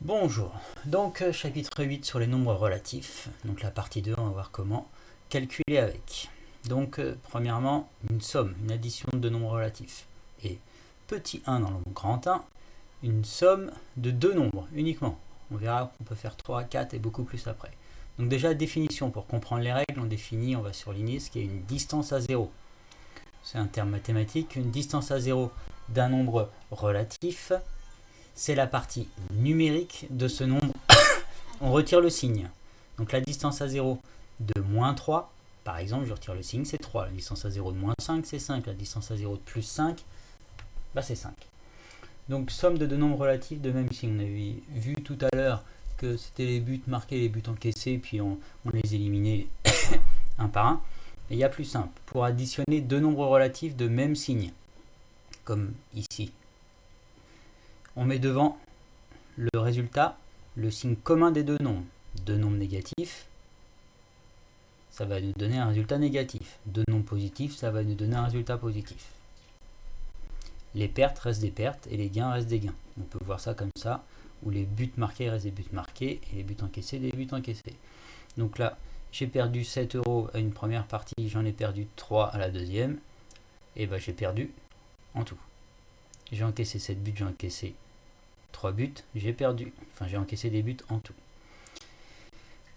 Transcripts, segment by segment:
Bonjour, donc chapitre 8 sur les nombres relatifs, donc la partie 2, on va voir comment calculer avec. Donc premièrement, une somme, une addition de deux nombres relatifs. Et petit 1 dans le grand 1, une somme de deux nombres uniquement. On verra qu'on peut faire 3, 4 et beaucoup plus après. Donc déjà, définition, pour comprendre les règles, on va surligner ce qui est une distance à 0. C'est un terme mathématique, une distance à 0 d'un nombre relatif, c'est la partie numérique de ce nombre. On retire le signe. Donc la distance à 0 de moins 3, par exemple, je retire le signe, c'est 3. La distance à 0 de moins 5, c'est 5. La distance à 0 de plus 5, c'est 5. Donc somme de deux nombres relatifs de même signe. On avait vu tout à l'heure que c'était les buts marqués, les buts encaissés, puis on les éliminait un par un. Et il y a plus simple. Pour additionner deux nombres relatifs de même signe, comme ici, on met devant le résultat le signe commun des deux nombres. Deux nombres négatifs, ça va nous donner un résultat négatif. Deux nombres positifs, ça va nous donner un résultat positif. Les pertes restent des pertes et les gains restent des gains. On peut voir ça comme ça, où les buts marqués restent des buts marqués et les buts encaissés des buts encaissés. Donc là, j'ai perdu 7 € à une première partie, j'en ai perdu 3 à la deuxième, et j'ai perdu en tout. J'ai encaissé 7 buts, j'ai encaissé 3 buts, j'ai perdu. Enfin, j'ai encaissé des buts en tout.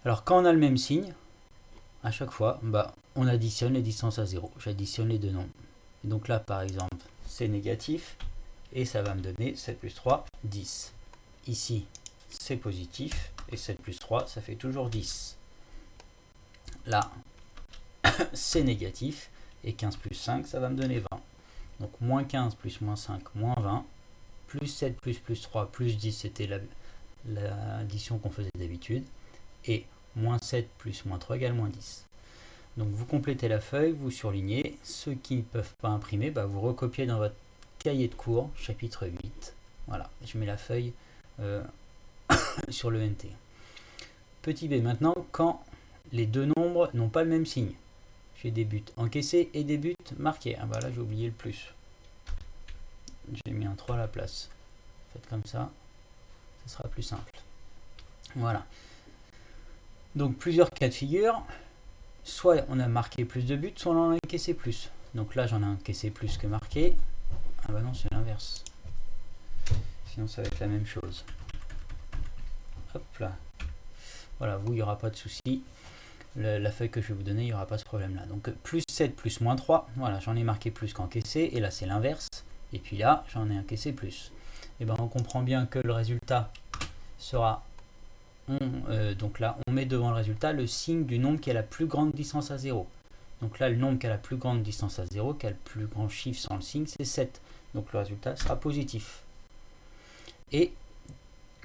Alors, quand on a le même signe, à chaque fois, on additionne les distances à 0. J'additionne les deux nombres. Et donc là, par exemple, c'est négatif, et ça va me donner 7 plus 3, 10. Ici, c'est positif, et 7 plus 3, ça fait toujours 10. Là, c'est négatif, et 15 plus 5, ça va me donner 20. Donc, moins 15 plus moins 5, moins 20. Plus 7 plus 3 plus 10, c'était l'addition qu'on faisait d'habitude. Et moins 7 plus moins 3 égale moins 10. Donc vous complétez la feuille, vous surlignez. Ceux qui ne peuvent pas imprimer, vous recopiez dans votre cahier de cours, chapitre 8. Voilà, je mets la feuille sur le NT. Petit b, maintenant, quand les deux nombres n'ont pas le même signe. J'ai des buts encaissés et des buts marqués. Ah là, j'ai oublié le plus. J'ai mis un 3 à la place. Faites comme ça, ce sera plus simple. Voilà. Donc plusieurs cas de figure. Soit on a marqué plus de buts, soit on en a encaissé plus. Donc là, j'en ai encaissé plus que marqué. Ah non, c'est l'inverse. Sinon, ça va être la même chose. Hop là. Voilà, vous, il n'y aura pas de souci. La feuille que je vais vous donner, il n'y aura pas ce problème-là. Donc plus 7 plus moins 3, voilà, j'en ai marqué plus qu'encaissé. Et là, c'est l'inverse. Et puis là, j'en ai encaissé plus. Et on comprend bien que le résultat sera... donc là, on met devant le résultat le signe du nombre qui a la plus grande distance à 0. Donc là, le nombre qui a la plus grande distance à 0, qui a le plus grand chiffre sans le signe, c'est 7. Donc le résultat sera positif. Et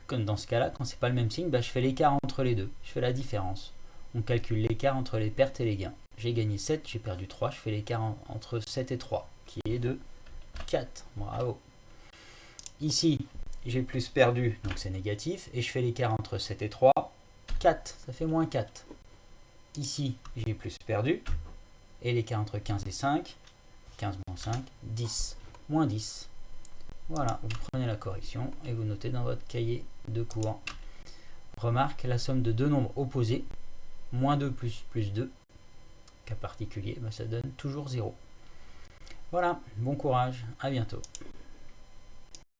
comme dans ce cas-là, quand c'est pas le même signe, je fais l'écart entre les deux. Je fais la différence. On calcule l'écart entre les pertes et les gains. J'ai gagné 7, j'ai perdu 3. Je fais l'écart entre 7 et 3, qui est de 4. Bravo. Ici, j'ai plus perdu, donc c'est négatif. Et je fais l'écart entre 7 et 3. 4, ça fait moins 4. Ici, j'ai plus perdu. Et l'écart entre 15 et 5. 15 moins 5, 10. Moins 10. Voilà, vous prenez la correction et vous notez dans votre cahier de cours. Remarque, la somme de deux nombres opposés, moins 2 plus 2, cas particulier, ça donne toujours 0. Voilà, bon courage, à bientôt.